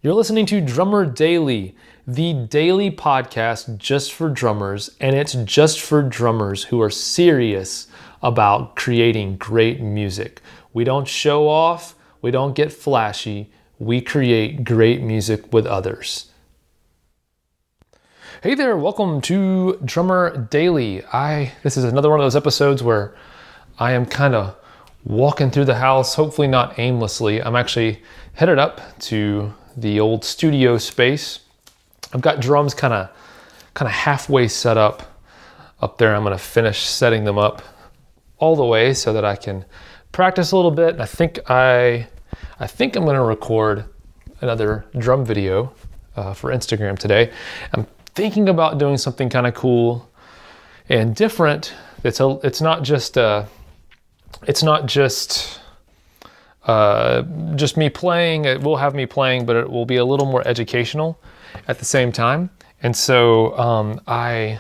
You're listening to Drummer Daily, the daily podcast just for drummers, and it's just for drummers who are serious about creating great music. We don't show off, we don't get flashy, we create great music with others. Hey there, welcome to Drummer Daily. This is another one of those episodes where I am kind of walking through the house, hopefully not aimlessly. I'm actually headed up to the old studio space. I've got drums kind of halfway set up there. I'm going to finish setting them up all the way so that I can practice a little bit. And I think I'm going to record another drum video for Instagram today. I'm thinking about doing something kind of cool and different. It's not just me playing. It will have me playing, but it will be a little more educational at the same time. And so I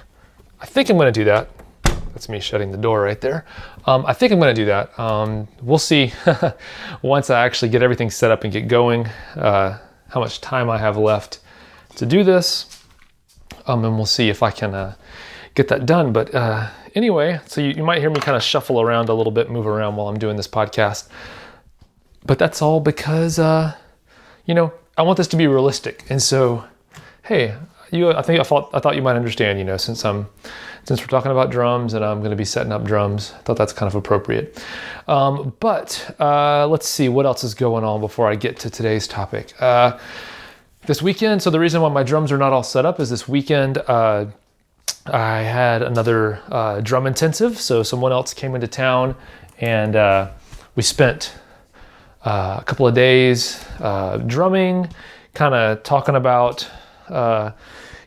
think I'm going to do that. That's me shutting the door right there. I think I'm going to do that. We'll see once I actually get everything set up and get going, how much time I have left to do this. And we'll see if I can get that done. But anyway, so you might hear me kind of shuffle around a little bit, move around while I'm doing this podcast. But that's all because, I want this to be realistic. And so, hey, I thought you might understand, since we're talking about drums and I'm going to be setting up drums, I thought that's kind of appropriate. But let's see what else is going on before I get to today's topic. This weekend, so the reason why my drums are not all set up is this weekend, I had another drum intensive. So someone else came into town and we spent a couple of days drumming, kind of talking about how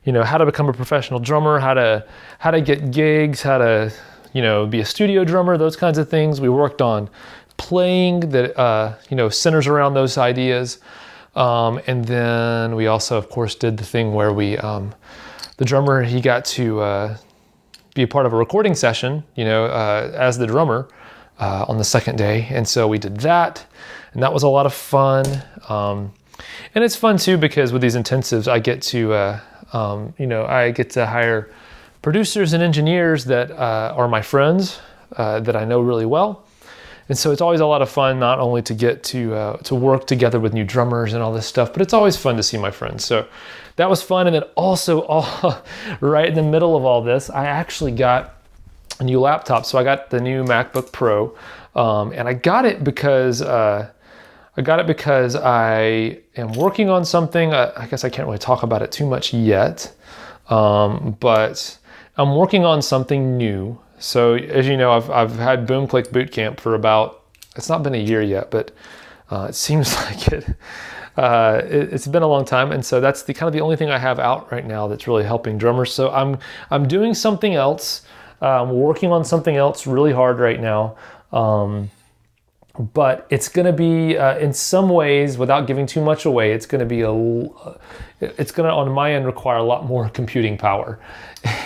to become a professional drummer, how to get gigs, how to be a studio drummer, those kinds of things. We worked on playing that centers around those ideas, and then we also, of course, did the thing where we the drummer, he got to be a part of a recording session, as the drummer on the second day, and so we did that. And that was a lot of fun. And it's fun too, because with these intensives, I get to hire producers and engineers that are my friends that I know really well. And so it's always a lot of fun, not only to get to work together with new drummers and all this stuff, but it's always fun to see my friends. So that was fun. And then also, right in the middle of all this, I actually got a new laptop. So I got the new MacBook Pro, and I got it because I am working on something. I guess I can't really talk about it too much yet, but I'm working on something new. So as you know, I've had Boom Click Bootcamp for it's not been a year yet, but it seems like it's been a long time. And so that's the only thing I have out right now that's really helping drummers. So I'm doing something else. I'm working on something else really hard right now. But it's going to be, in some ways, without giving too much away, it's going to, on my end, require a lot more computing power.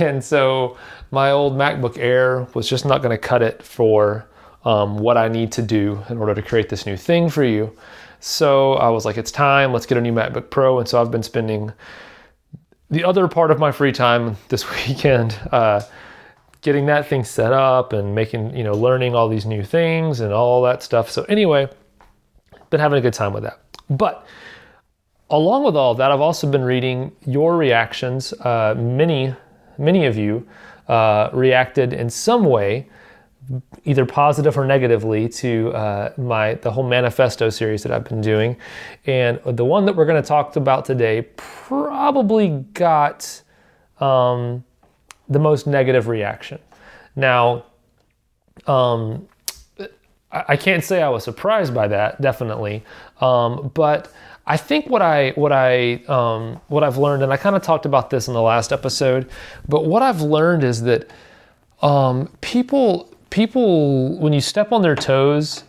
And so my old MacBook Air was just not going to cut it for what I need to do in order to create this new thing for you. So I was like, it's time, let's get a new MacBook Pro. And so I've been spending the other part of my free time this weekend getting that thing set up and learning all these new things and all that stuff. So anyway, been having a good time with that. But along with all that, I've also been reading your reactions. Many of you reacted in some way, either positive or negatively, to the whole manifesto series that I've been doing. And the one that we're going to talk about today probably got the most negative reaction. Now, I can't say I was surprised by that, definitely, but I think what I've learned, and I kind of talked about this in the last episode, but what I've learned is that people when you step on their toes,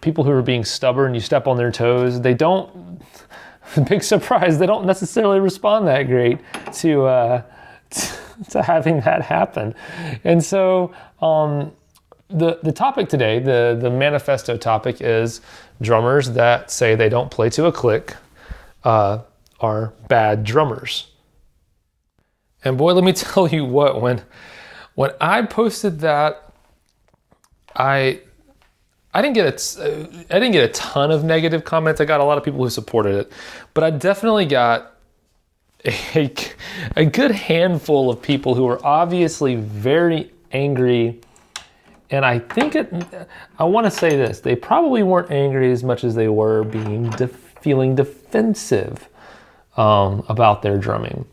people who are being stubborn, you step on their toes, they don't. Big surprise, they don't necessarily respond that great to having that happen. And so the topic today, the manifesto topic, is drummers that say they don't play to a click, are bad drummers. And boy, let me tell you what, when I posted that, I didn't get a ton of negative comments. I got a lot of people who supported it, but I definitely got a good handful of people who were obviously very angry. And I think I want to say this, they probably weren't angry as much as they were feeling defensive about their drumming.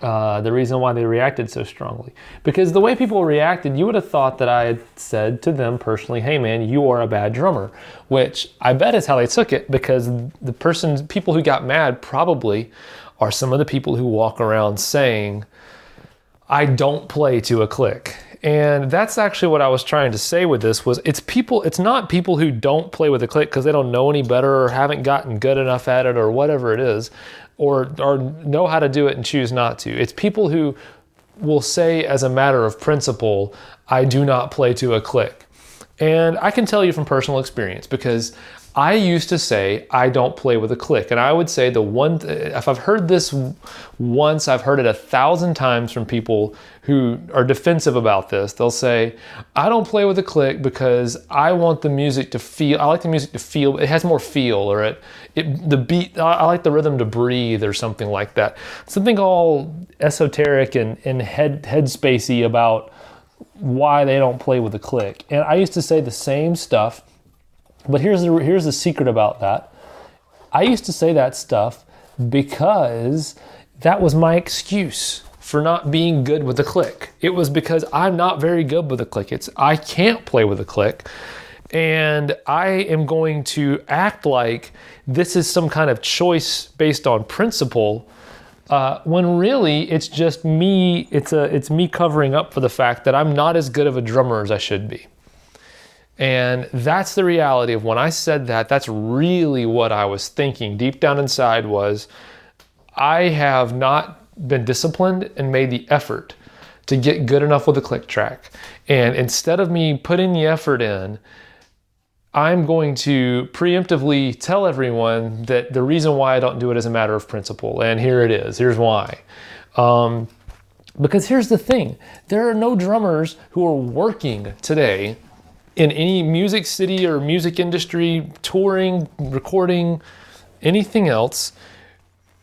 The reason why they reacted so strongly. Because the way people reacted, you would have thought that I had said to them personally, hey man, you are a bad drummer, which I bet is how they took it, because people who got mad probably are some of the people who walk around saying, I don't play to a click. And that's actually what I was trying to say with this was it's not people who don't play with a click because they don't know any better or haven't gotten good enough at it or whatever it is, or know how to do it and choose not to. It's people who will say as a matter of principle, I do not play to a click. And I can tell you from personal experience, because I used to say, I don't play with a click. And I would say if I've heard this once, I've heard it 1,000 times from people who are defensive about this. They'll say, I don't play with a click because I want the music to feel, I like the music to feel, it has more feel, or the beat, I like the rhythm to breathe or something like that. Something all esoteric and headspacey about why they don't play with a click. And I used to say the same stuff. But here's the secret about that. I used to say that stuff because that was my excuse for not being good with the click. It was because I'm not very good with the click. I can't play with a click. And I am going to act like this is some kind of choice based on principle, when really it's just me. It's me covering up for the fact that I'm not as good of a drummer as I should be. And that's the reality of when I said that, that's really what I was thinking deep down inside was, I have not been disciplined and made the effort to get good enough with a click track. And instead of me putting the effort in, I'm going to preemptively tell everyone that the reason why I don't do it is a matter of principle. And here it is. Here's why. Because here's the thing. There are no drummers who are working today in any music city or music industry, touring, recording, anything else,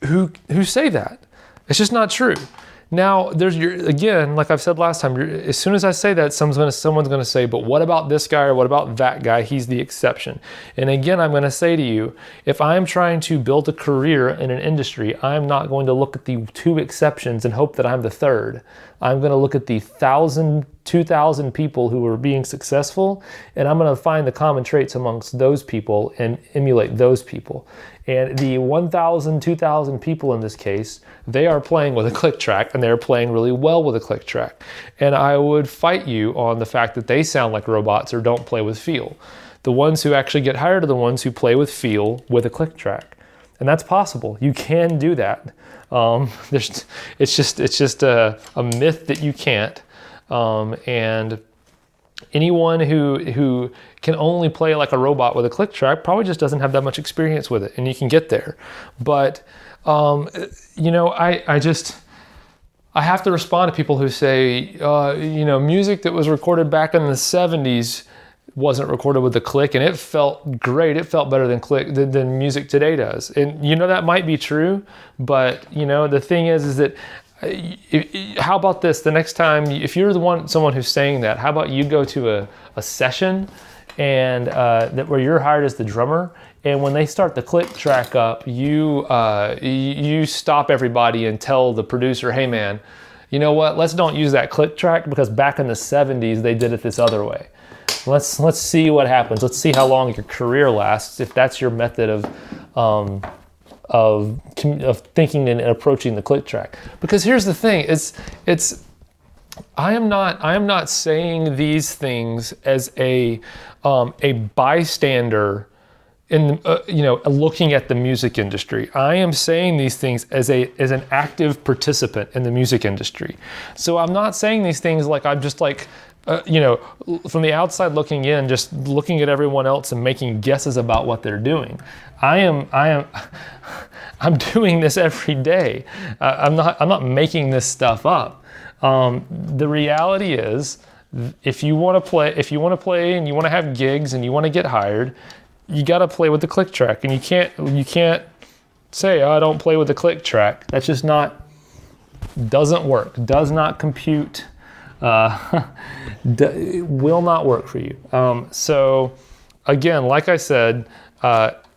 who say that. It's just not true. Now, again, like I've said last time, as soon as I say that, someone's going to say, but what about this guy or what about that guy? He's the exception. And again, I'm going to say to you, if I'm trying to build a career in an industry, I'm not going to look at the two exceptions and hope that I'm the third. I'm going to look at the 1,000, 2,000 people who are being successful, and I'm going to find the common traits amongst those people and emulate those people. And the 1,000, 2,000 people in this case, they are playing with a click track, and they're playing really well with a click track. And I would fight you on the fact that they sound like robots or don't play with feel. The ones who actually get hired are the ones who play with feel with a click track. And that's possible. You can do that. It's just a myth that you can't. And anyone who can only play like a robot with a click track probably just doesn't have that much experience with it, and you can get there. But I have to respond to people who say, music that was recorded back in the 70s wasn't recorded with the click, and it felt great. It felt better than music today does. And that might be true, but the thing is that how about this? The next time, if you're someone who's saying that, how about you go to a session and where you're hired as the drummer, and when they start the click track up, you stop everybody and tell the producer, hey man, you know what? Let's don't use that click track because back in the 70s they did it this other way. Let's see what happens. Let's see how long your career lasts if that's your method of thinking and approaching the click track. Because here's the thing: I am not saying these things as a bystander in looking at the music industry. I am saying these things as an active participant in the music industry. So I'm not saying these things like I'm just like from the outside looking in, just looking at everyone else and making guesses about what they're doing. I I'm doing this every day. I'm not making this stuff up. The reality is, if you want to play and you want to have gigs and you want to get hired, you got to play with the click track, and you can't say, oh, I don't play with the click track. That's just doesn't work, does not compute, will not work for you. So again, like I said,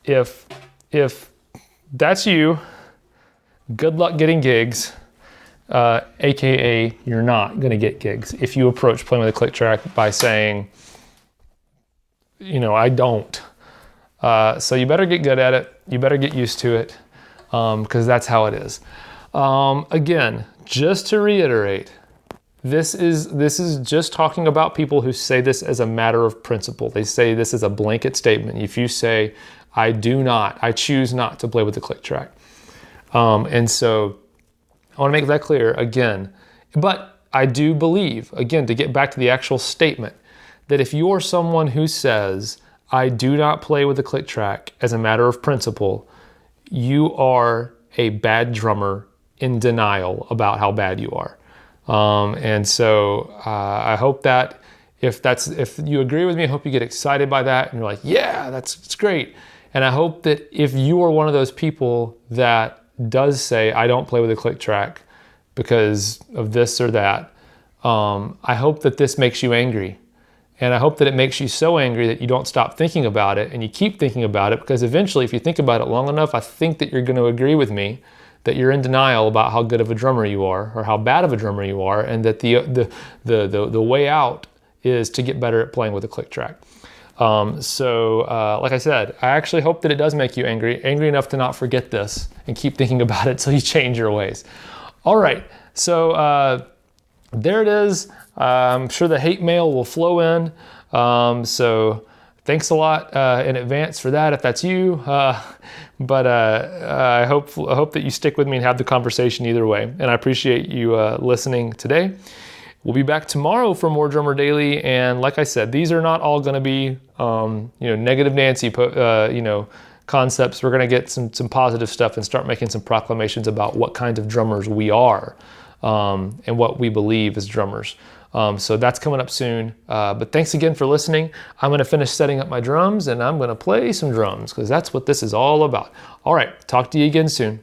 if that's you, good luck getting gigs, AKA you're not gonna get gigs if you approach playing with a click track by saying, I don't. So you better get good at it. You better get used to it, because that's how it is. Again, just to reiterate, this is just talking about people who say this as a matter of principle. They say this is a blanket statement. If you say, I choose not to play with the click track. And so I want to make that clear again. But I do believe, again, to get back to the actual statement, that if you're someone who says, I do not play with the click track as a matter of principle, you are a bad drummer in denial about how bad you are. And so I hope that if you agree with me, I hope you get excited by that and you're like, yeah, it's great. And I hope that if you are one of those people that does say, I don't play with a click track because of this or that, I hope that this makes you angry. And I hope that it makes you so angry that you don't stop thinking about it and you keep thinking about it, because eventually, if you think about it long enough, I think that you're going to agree with me that you're in denial about how good of a drummer you are or how bad of a drummer you are, and that the way out is to get better at playing with a click track. So like I said, I actually hope that it does make you angry enough to not forget this and keep thinking about it so you change your ways. All right, so there it is. I'm sure the hate mail will flow in. So thanks a lot in advance for that if that's you. But I hope that you stick with me and have the conversation either way. And I appreciate you listening today. We'll be back tomorrow for more Drummer Daily. And like I said, these are not all going to be negative Nancy concepts. We're going to get some positive stuff and start making some proclamations about what kinds of drummers we are and what we believe as drummers. So that's coming up soon. But thanks again for listening. I'm going to finish setting up my drums and I'm going to play some drums because that's what this is all about. All right, talk to you again soon.